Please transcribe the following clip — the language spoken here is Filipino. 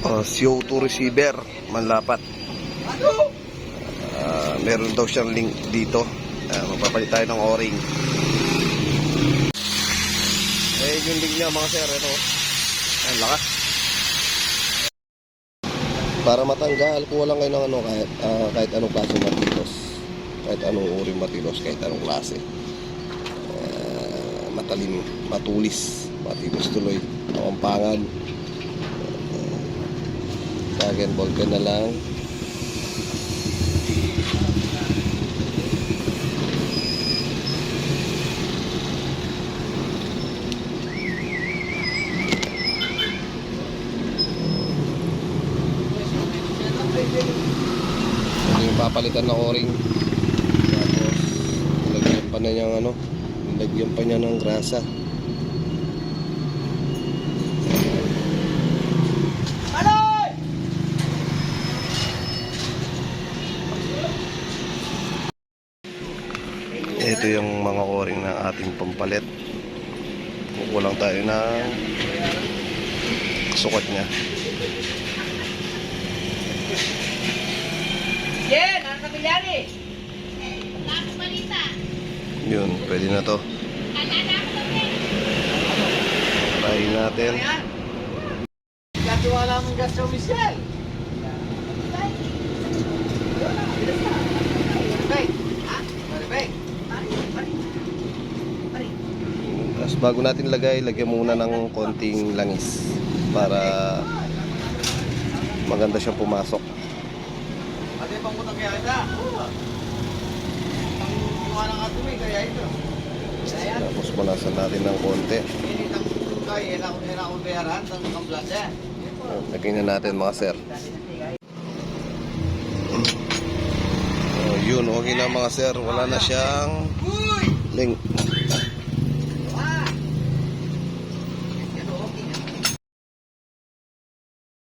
CO2 receiver, manlapat. Meron daw siyang link dito. Magpapalit tayo ng o-ring. Yung link niya mga sir, ito. Ang lakas. Para matanggal, kuha lang kayo ng ano, kahit anong klase matilos. Kahit anong uri matilos, kahit anong klase. Matalim, matulis, matilos tuloy, makampangan. Sa akin, Vulcan na lang. Ito yung papalitan na o-ring. Tapos nilagyan pa na niyang ano, nilagyan pa niya ng grasa. Ito yung mga o-ring ng ating pampalit. Kukulang tayo ng sukat niya. Jen, ano nangyari? Tapos balita. Yun, pwede na to. Try natin. Kasi wala mong gas sa Michelle. Tapos bago natin lagyan muna ng konting langis para maganda siyang pumasok. Ate, pangutang kaya ito. Ang iwan ng atumi, kaya ito. Tapos punasan natin ng konti. Pinitang kaya, kailangan kong bayaran, ang kamblasa. Lagyan na natin mga sir. Yun, okay na mga sir. Wala na siyang link.